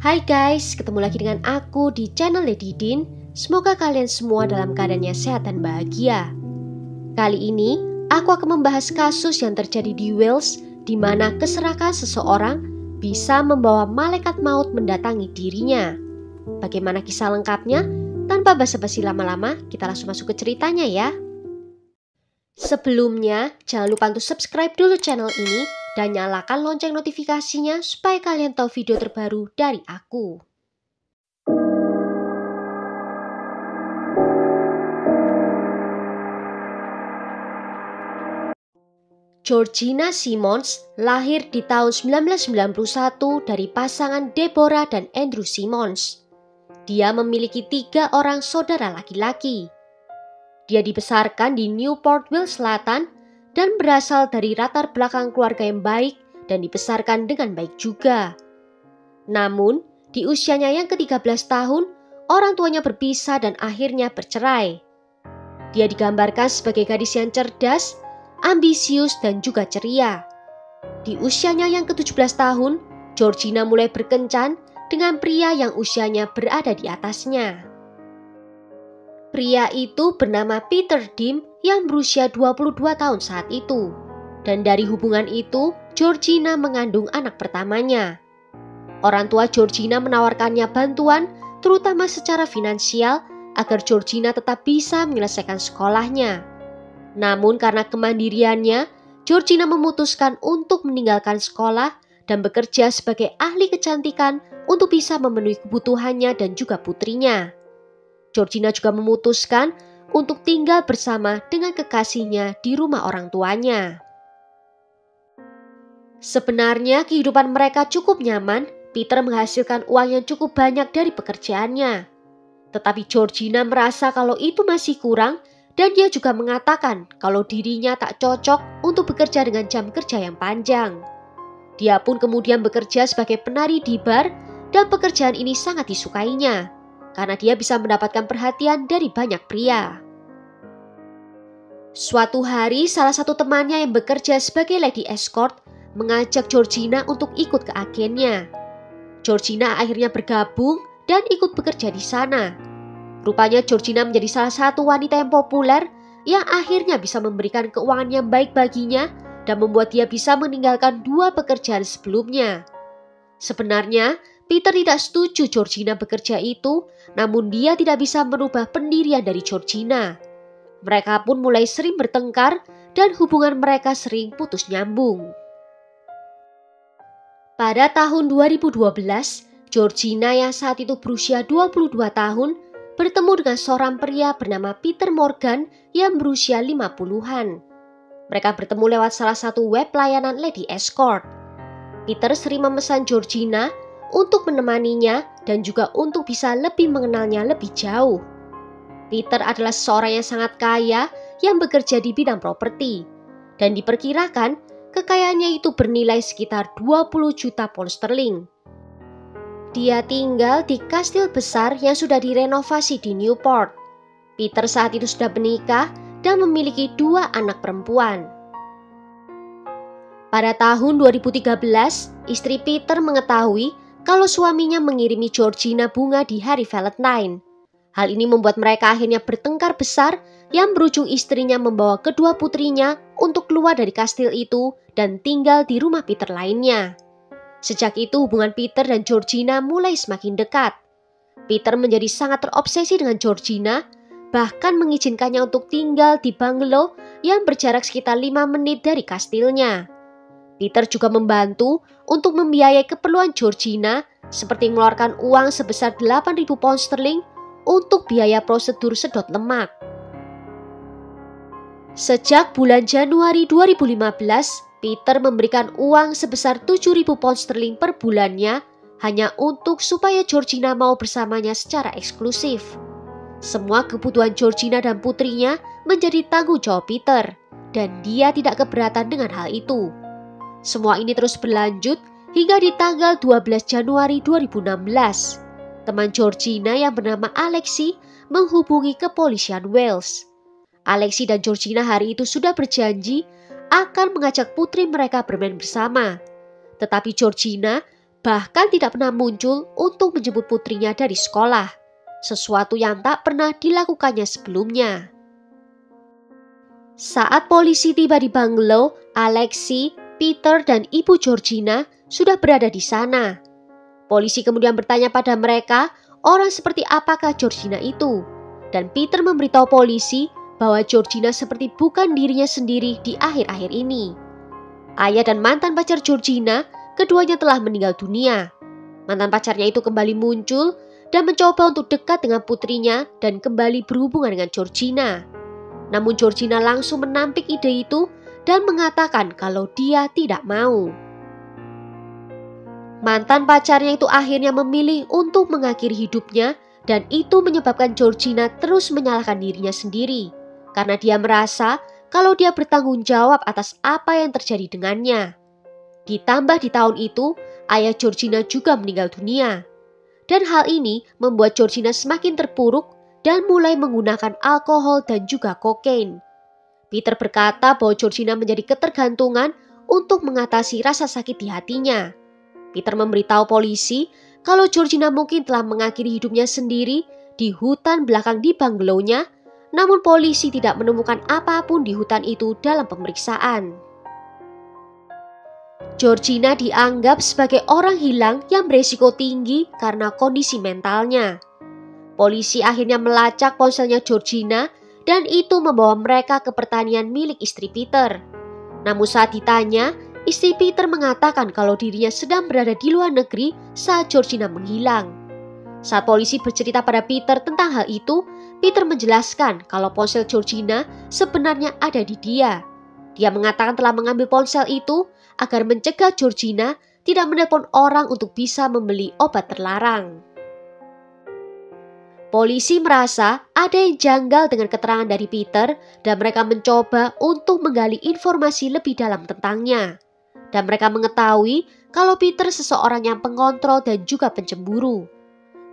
Hai guys, ketemu lagi dengan aku di channel Lady Din. Semoga kalian semua dalam keadaannya sehat dan bahagia. Kali ini, aku akan membahas kasus yang terjadi di Wales di mana keserakahan seseorang bisa membawa malaikat maut mendatangi dirinya. Bagaimana kisah lengkapnya? Tanpa basa-basi lama-lama, kita langsung masuk ke ceritanya ya. Sebelumnya, jangan lupa untuk subscribe dulu channel ini dan nyalakan lonceng notifikasinya supaya kalian tahu video terbaru dari aku. Georgina Simmons lahir di tahun 1991 dari pasangan Deborah dan Andrew Simmons. Dia memiliki 3 orang saudara laki-laki. Dia dibesarkan di Newport, Wales Selatan dan berasal dari latar belakang keluarga yang baik dan dibesarkan dengan baik juga. Namun, di usianya yang ke-13 tahun, orang tuanya berpisah dan akhirnya bercerai. Dia digambarkan sebagai gadis yang cerdas, ambisius, dan juga ceria. Di usianya yang ke-17 tahun, Georgina mulai berkencan dengan pria yang usianya berada di atasnya. Pria itu bernama Peter Dim yang berusia 22 tahun saat itu. Dan dari hubungan itu, Georgina mengandung anak pertamanya. Orang tua Georgina menawarkannya bantuan, terutama secara finansial, agar Georgina tetap bisa menyelesaikan sekolahnya. Namun karena kemandiriannya, Georgina memutuskan untuk meninggalkan sekolah dan bekerja sebagai ahli kecantikan untuk bisa memenuhi kebutuhannya dan juga putrinya. Georgina juga memutuskan untuk tinggal bersama dengan kekasihnya di rumah orang tuanya. Sebenarnya kehidupan mereka cukup nyaman. Peter menghasilkan uang yang cukup banyak dari pekerjaannya. Tetapi Georgina merasa kalau itu masih kurang dan dia juga mengatakan kalau dirinya tak cocok untuk bekerja dengan jam kerja yang panjang. Dia pun kemudian bekerja sebagai penari di bar dan pekerjaan ini sangat disukainya karena dia bisa mendapatkan perhatian dari banyak pria. Suatu hari, salah satu temannya yang bekerja sebagai lady escort mengajak Georgina untuk ikut ke agennya. Georgina akhirnya bergabung dan ikut bekerja di sana. Rupanya Georgina menjadi salah satu wanita yang populer yang akhirnya bisa memberikan keuangan yang baik baginya dan membuat dia bisa meninggalkan 2 pekerjaan sebelumnya. Sebenarnya, Peter tidak setuju Georgina bekerja itu, namun dia tidak bisa merubah pendirian dari Georgina. Mereka pun mulai sering bertengkar dan hubungan mereka sering putus nyambung. Pada tahun 2012, Georgina yang saat itu berusia 22 tahun bertemu dengan seorang pria bernama Peter Morgan yang berusia 50-an. Mereka bertemu lewat salah satu web layanan lady escort. Peter sering memesan Georgina untuk menemaninya dan juga untuk bisa lebih mengenalnya lebih jauh. Peter adalah seorang yang sangat kaya yang bekerja di bidang properti dan diperkirakan kekayaannya itu bernilai sekitar 20 juta pound sterling. Dia tinggal di kastil besar yang sudah direnovasi di Newport. Peter saat itu sudah menikah dan memiliki 2 anak perempuan. Pada tahun 2013, istri Peter mengetahui kalau suaminya mengirimi Georgina bunga di hari Valentine. Hal ini membuat mereka akhirnya bertengkar besar yang berujung istrinya membawa kedua putrinya untuk keluar dari kastil itu dan tinggal di rumah Peter lainnya. Sejak itu hubungan Peter dan Georgina mulai semakin dekat. Peter menjadi sangat terobsesi dengan Georgina, bahkan mengizinkannya untuk tinggal di bungalow yang berjarak sekitar 5 menit dari kastilnya. Peter juga membantu untuk membiayai keperluan Georgina seperti mengeluarkan uang sebesar 8.000 pound sterling untuk biaya prosedur sedot lemak. Sejak bulan Januari 2015, Peter memberikan uang sebesar 7.000 pound sterling per bulannya hanya untuk supaya Georgina mau bersamanya secara eksklusif. Semua kebutuhan Georgina dan putrinya menjadi tanggung jawab Peter dan dia tidak keberatan dengan hal itu. Semua ini terus berlanjut hingga di tanggal 12 Januari 2016. Teman Georgina yang bernama Alexi menghubungi kepolisian Wales. Alexi dan Georgina hari itu sudah berjanji akan mengajak putri mereka bermain bersama. Tetapi Georgina bahkan tidak pernah muncul untuk menjemput putrinya dari sekolah, sesuatu yang tak pernah dilakukannya sebelumnya. Saat polisi tiba di bungalow, Alexei, Peter, dan Ibu Georgina sudah berada di sana. Polisi kemudian bertanya pada mereka, orang seperti apakah Georgina itu? Dan Peter memberitahu polisi bahwa Georgina seperti bukan dirinya sendiri di akhir-akhir ini. Ayah dan mantan pacar Georgina, keduanya telah meninggal dunia. Mantan pacarnya itu kembali muncul dan mencoba untuk dekat dengan putrinya dan kembali berhubungan dengan Georgina. Namun Georgina langsung menampik ide itu dan mengatakan kalau dia tidak mau. Mantan pacarnya itu akhirnya memilih untuk mengakhiri hidupnya dan itu menyebabkan Georgina terus menyalahkan dirinya sendiri karena dia merasa kalau dia bertanggung jawab atas apa yang terjadi dengannya. Ditambah di tahun itu, ayah Georgina juga meninggal dunia. Dan hal ini membuat Georgina semakin terpuruk dan mulai menggunakan alkohol dan juga kokain. Peter berkata bahwa Georgina menjadi ketergantungan untuk mengatasi rasa sakit di hatinya. Peter memberitahu polisi kalau Georgina mungkin telah mengakhiri hidupnya sendiri di hutan belakang di bungalow-nya, namun polisi tidak menemukan apapun di hutan itu dalam pemeriksaan. Georgina dianggap sebagai orang hilang yang beresiko tinggi karena kondisi mentalnya. Polisi akhirnya melacak ponselnya Georgina dan itu membawa mereka ke pertanian milik istri Peter. Namun saat ditanya, istri Peter mengatakan kalau dirinya sedang berada di luar negeri saat Georgina menghilang. Saat polisi bercerita pada Peter tentang hal itu, Peter menjelaskan kalau ponsel Georgina sebenarnya ada di dia. Dia mengatakan telah mengambil ponsel itu agar mencegah Georgina tidak menelpon orang untuk bisa membeli obat terlarang. Polisi merasa ada yang janggal dengan keterangan dari Peter dan mereka mencoba untuk menggali informasi lebih dalam tentangnya. Dan mereka mengetahui kalau Peter seseorang yang pengontrol dan juga pencemburu.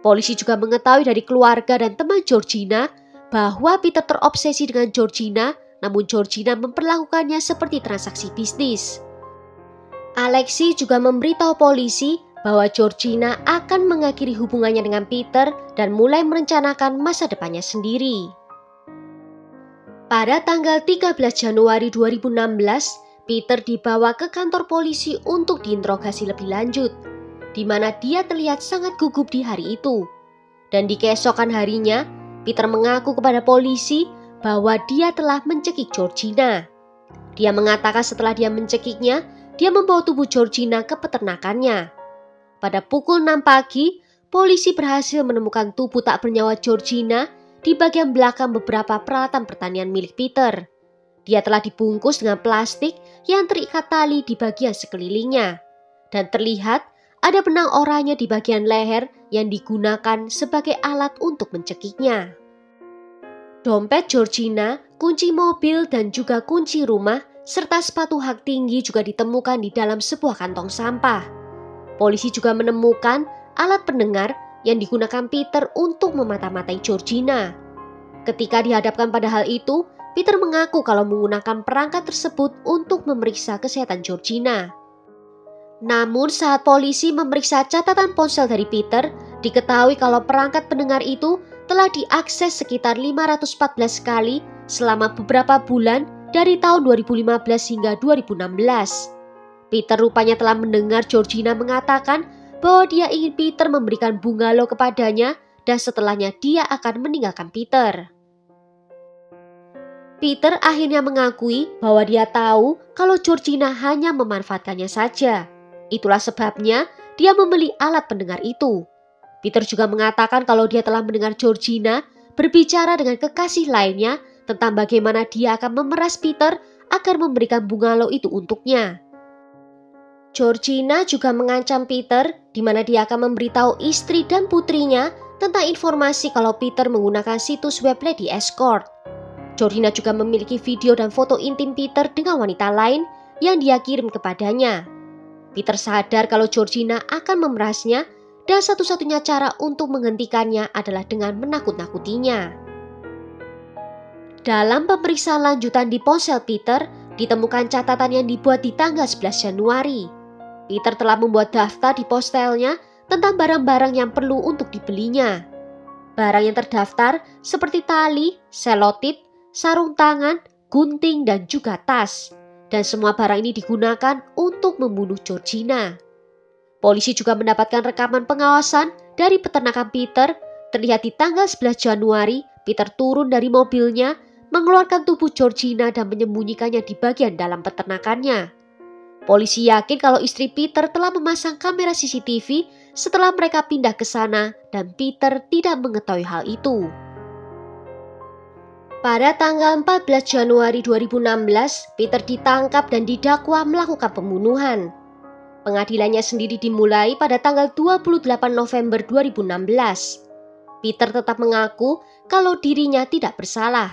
Polisi juga mengetahui dari keluarga dan teman Georgina bahwa Peter terobsesi dengan Georgina, namun Georgina memperlakukannya seperti transaksi bisnis. Alexei juga memberitahu polisi bahwa Georgina akan mengakhiri hubungannya dengan Peter dan mulai merencanakan masa depannya sendiri. Pada tanggal 13 Januari 2016, Peter dibawa ke kantor polisi untuk diinterogasi lebih lanjut, di mana dia terlihat sangat gugup di hari itu. Dan di keesokan harinya, Peter mengaku kepada polisi bahwa dia telah mencekik Georgina. Dia mengatakan setelah dia mencekiknya, dia membawa tubuh Georgina ke peternakannya. Pada pukul 6 pagi, polisi berhasil menemukan tubuh tak bernyawa Georgina di bagian belakang beberapa peralatan pertanian milik Peter. Dia telah dibungkus dengan plastik yang terikat tali di bagian sekelilingnya. Dan terlihat ada benang oranye di bagian leher yang digunakan sebagai alat untuk mencekiknya. Dompet Georgina, kunci mobil dan juga kunci rumah serta sepatu hak tinggi juga ditemukan di dalam sebuah kantong sampah. Polisi juga menemukan alat pendengar yang digunakan Peter untuk memata-matai Georgina. Ketika dihadapkan pada hal itu, Peter mengaku kalau menggunakan perangkat tersebut untuk memeriksa kesehatan Georgina. Namun saat polisi memeriksa catatan ponsel dari Peter, diketahui kalau perangkat pendengar itu telah diakses sekitar 514 kali selama beberapa bulan dari tahun 2015 hingga 2016. Peter rupanya telah mendengar Georgina mengatakan bahwa dia ingin Peter memberikan bungalow kepadanya dan setelahnya dia akan meninggalkan Peter. Peter akhirnya mengakui bahwa dia tahu kalau Georgina hanya memanfaatkannya saja. Itulah sebabnya dia membeli alat pendengar itu. Peter juga mengatakan kalau dia telah mendengar Georgina berbicara dengan kekasih lainnya tentang bagaimana dia akan memeras Peter agar memberikan bungalow itu untuknya. Georgina juga mengancam Peter di mana dia akan memberitahu istri dan putrinya tentang informasi kalau Peter menggunakan situs web lady escort. Georgina juga memiliki video dan foto intim Peter dengan wanita lain yang dia kirim kepadanya. Peter sadar kalau Georgina akan memerasnya dan satu-satunya cara untuk menghentikannya adalah dengan menakut-nakutinya. Dalam pemeriksaan lanjutan di ponsel Peter, ditemukan catatan yang dibuat di tanggal 11 Januari. Peter telah membuat daftar di postelnya tentang barang-barang yang perlu untuk dibelinya. Barang yang terdaftar seperti tali, selotip, sarung tangan, gunting, dan juga tas. Dan semua barang ini digunakan untuk membunuh Georgina. Polisi juga mendapatkan rekaman pengawasan dari peternakan Peter. Terlihat di tanggal 11 Januari, Peter turun dari mobilnya, mengeluarkan tubuh Georgina dan menyembunyikannya di bagian dalam peternakannya. Polisi yakin kalau istri Peter telah memasang kamera CCTV setelah mereka pindah ke sana dan Peter tidak mengetahui hal itu. Pada tanggal 14 Januari 2016, Peter ditangkap dan didakwa melakukan pembunuhan. Pengadilannya sendiri dimulai pada tanggal 28 November 2016. Peter tetap mengaku kalau dirinya tidak bersalah.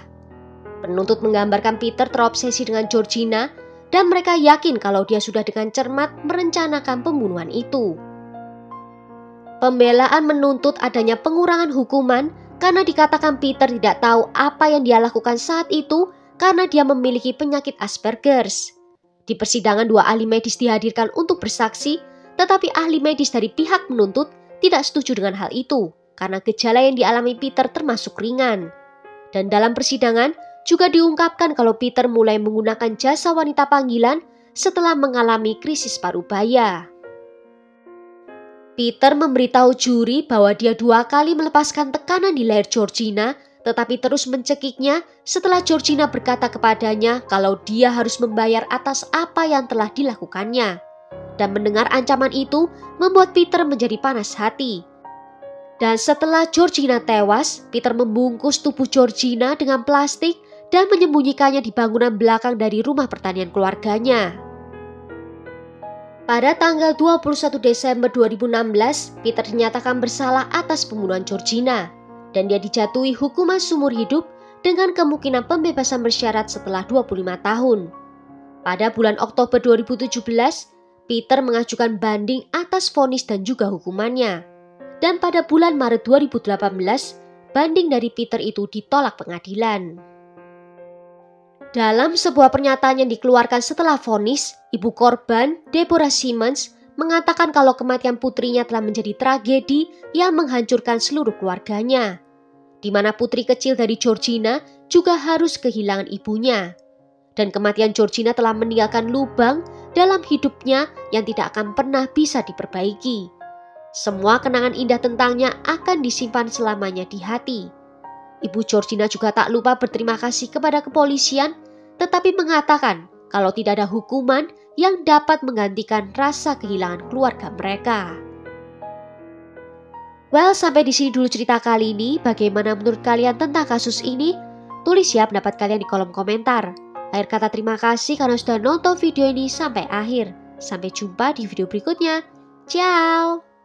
Penuntut menggambarkan Peter terobsesi dengan Georgina dan mereka yakin kalau dia sudah dengan cermat merencanakan pembunuhan itu. Pembelaan menuntut adanya pengurangan hukuman karena dikatakan Peter tidak tahu apa yang dia lakukan saat itu karena dia memiliki penyakit Asperger's. Di persidangan 2 ahli medis dihadirkan untuk bersaksi, tetapi ahli medis dari pihak menuntut tidak setuju dengan hal itu karena gejala yang dialami Peter termasuk ringan. Dan dalam persidangan juga diungkapkan kalau Peter mulai menggunakan jasa wanita panggilan setelah mengalami krisis paru baya. Peter memberitahu juri bahwa dia 2 kali melepaskan tekanan di leher Georgina, tetapi terus mencekiknya setelah Georgina berkata kepadanya kalau dia harus membayar atas apa yang telah dilakukannya. Dan mendengar ancaman itu membuat Peter menjadi panas hati. Dan setelah Georgina tewas, Peter membungkus tubuh Georgina dengan plastik dan menyembunyikannya di bangunan belakang dari rumah pertanian keluarganya. Pada tanggal 21 Desember 2016, Peter dinyatakan bersalah atas pembunuhan Georgina dan dia dijatuhi hukuman seumur hidup dengan kemungkinan pembebasan bersyarat setelah 25 tahun. Pada bulan Oktober 2017, Peter mengajukan banding atas vonis dan juga hukumannya. Dan pada bulan Maret 2018, banding dari Peter itu ditolak pengadilan. Dalam sebuah pernyataan yang dikeluarkan setelah vonis, ibu korban, Deborah Simmons, mengatakan kalau kematian putrinya telah menjadi tragedi yang menghancurkan seluruh keluarganya, di mana putri kecil dari Georgina juga harus kehilangan ibunya. Dan kematian Georgina telah meninggalkan lubang dalam hidupnya yang tidak akan pernah bisa diperbaiki. Semua kenangan indah tentangnya akan disimpan selamanya di hati. Ibu Georgina juga tak lupa berterima kasih kepada kepolisian, tetapi mengatakan kalau tidak ada hukuman yang dapat menggantikan rasa kehilangan keluarga mereka. Well, sampai di sini dulu cerita kali ini. Bagaimana menurut kalian tentang kasus ini? Tulis ya pendapat kalian di kolom komentar. Akhir kata terima kasih karena sudah nonton video ini sampai akhir. Sampai jumpa di video berikutnya. Ciao!